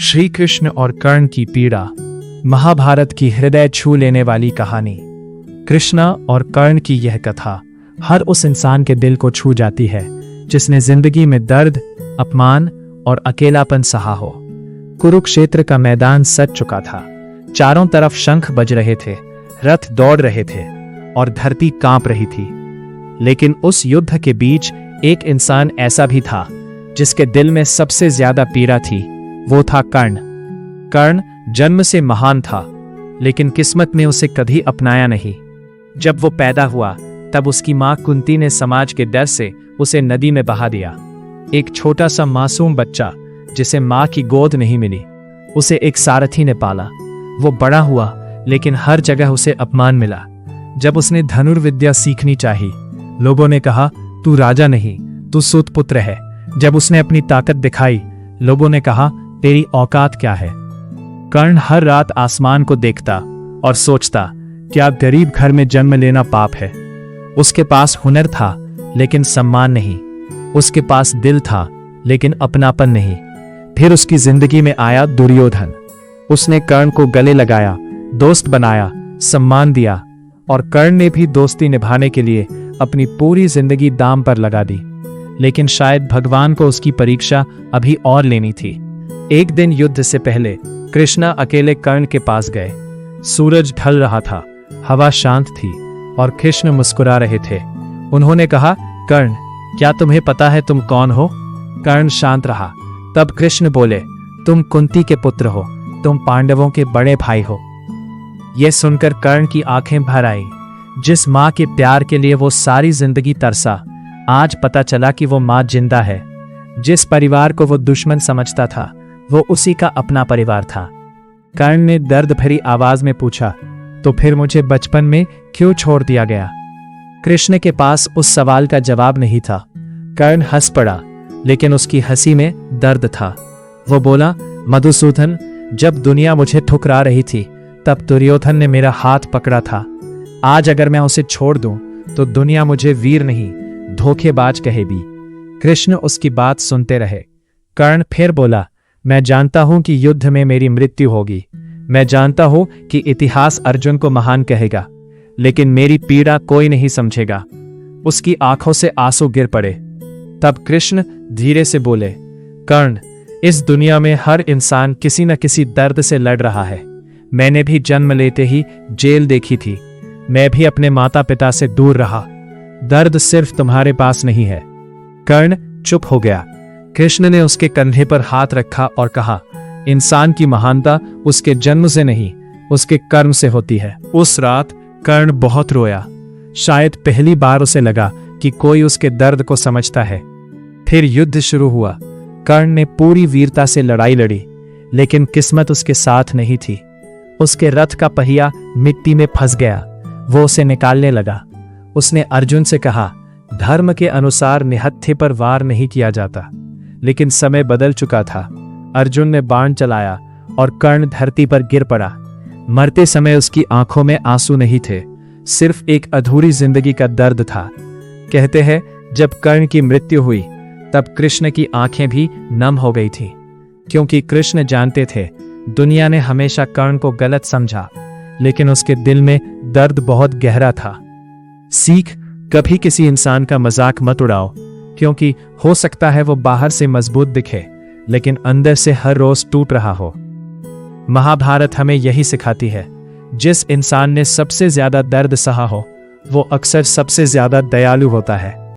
श्री कृष्ण और कर्ण की पीड़ा, महाभारत की हृदय छू लेने वाली कहानी। कृष्णा और कर्ण की यह कथा हर उस इंसान के दिल को छू जाती है जिसने जिंदगी में दर्द, अपमान और अकेलापन सहा हो। कुरुक्षेत्र का मैदान सज चुका था। चारों तरफ शंख बज रहे थे, रथ दौड़ रहे थे और धरती कांप रही थी। लेकिन उस युद्ध के बीच एक इंसान ऐसा भी था जिसके दिल में सबसे ज्यादा पीड़ा थी। वो था कर्ण। कर्ण जन्म से महान था, लेकिन किस्मत ने उसे कभी अपनाया नहीं। जब वो पैदा हुआ तब उसकी मां कुंती ने समाज के डर से उसे नदी में बहा दिया। एक छोटा सा मासूम बच्चा जिसे मां की गोद नहीं मिली, उसे एक सारथी ने पाला। वो बड़ा हुआ, लेकिन हर जगह उसे अपमान मिला। जब उसने धनुर्विद्या सीखनी चाही, लोगों ने कहा तू राजा नहीं, तू सूत पुत्र है। जब उसने अपनी ताकत दिखाई, लोगों ने कहा तेरी औकात क्या है। कर्ण हर रात आसमान को देखता और सोचता, क्या गरीब घर में जन्म लेना पाप है। उसके पास हुनर था, लेकिन सम्मान नहीं। उसके पास दिल था, लेकिन अपनापन नहीं। फिर उसकी जिंदगी में आया दुर्योधन। उसने कर्ण को गले लगाया, दोस्त बनाया, सम्मान दिया, और कर्ण ने भी दोस्ती निभाने के लिए अपनी पूरी जिंदगी दांव पर लगा दी। लेकिन शायद भगवान को उसकी परीक्षा अभी और लेनी थी। एक दिन युद्ध से पहले कृष्णा अकेले कर्ण के पास गए। सूरज ढल रहा था, हवा शांत थी और कृष्ण मुस्कुरा रहे थे। उन्होंने कहा, कर्ण, क्या तुम्हें पता है तुम कौन हो? कर्ण शांत रहा। तब कृष्ण बोले, तुम कुंती के पुत्र हो, तुम पांडवों के बड़े भाई हो। यह सुनकर कर्ण की आंखें भर आई। जिस मां के प्यार के लिए वो सारी जिंदगी तरसा, आज पता चला कि वो मां जिंदा है। जिस परिवार को वो दुश्मन समझता था, वो उसी का अपना परिवार था। कर्ण ने दर्द भरी आवाज में पूछा, तो फिर मुझे बचपन में क्यों छोड़ दिया गया? कृष्ण के पास उस सवाल का जवाब नहीं था। कर्ण हंस पड़ा, लेकिन उसकी हंसी में दर्द था। वो बोला, मधुसूदन, जब दुनिया मुझे ठुकरा रही थी, तब दुर्योधन ने मेरा हाथ पकड़ा था। आज अगर मैं उसे छोड़ दूं, तो दुनिया मुझे वीर नहीं, धोखेबाज कहेगी। कृष्ण उसकी बात सुनते रहे। कर्ण फिर बोला, मैं जानता हूं कि युद्ध में मेरी मृत्यु होगी। मैं जानता हूं कि इतिहास अर्जुन को महान कहेगा, लेकिन मेरी पीड़ा कोई नहीं समझेगा। उसकी आंखों से आंसू गिर पड़े। तब कृष्ण धीरे से बोले, कर्ण, इस दुनिया में हर इंसान किसी न किसी दर्द से लड़ रहा है। मैंने भी जन्म लेते ही जेल देखी थी। मैं भी अपने माता पिता से दूर रहा। दर्द सिर्फ तुम्हारे पास नहीं है। कर्ण चुप हो गया। कृष्ण ने उसके कंधे पर हाथ रखा और कहा, इंसान की महानता उसके जन्म से नहीं, उसके कर्म से होती है। उस रात कर्ण बहुत रोया। शायद पहली बार उसे लगा कि कोई उसके दर्द को समझता है। फिर युद्ध शुरू हुआ। कर्ण ने पूरी वीरता से लड़ाई लड़ी, लेकिन किस्मत उसके साथ नहीं थी। उसके रथ का पहिया मिट्टी में फंस गया। वो उसे निकालने लगा। उसने अर्जुन से कहा, धर्म के अनुसार निहत्थे पर वार नहीं किया जाता। लेकिन समय बदल चुका था। अर्जुन ने बाण चलाया और कर्ण धरती पर गिर पड़ा। मरते समय उसकी आंखों में आंसू नहीं थे, सिर्फ एक अधूरी जिंदगी का दर्द था। कहते हैं, जब कर्ण की मृत्यु हुई, तब कृष्ण की आंखें भी नम हो गई थी, क्योंकि कृष्ण जानते थे दुनिया ने हमेशा कर्ण को गलत समझा, लेकिन उसके दिल में दर्द बहुत गहरा था। सीख, कभी किसी इंसान का मजाक मत उड़ाओ, क्योंकि हो सकता है वो बाहर से मजबूत दिखे, लेकिन अंदर से हर रोज टूट रहा हो। महाभारत हमें यही सिखाती है, जिस इंसान ने सबसे ज्यादा दर्द सहा हो, वो अक्सर सबसे ज्यादा दयालु होता है।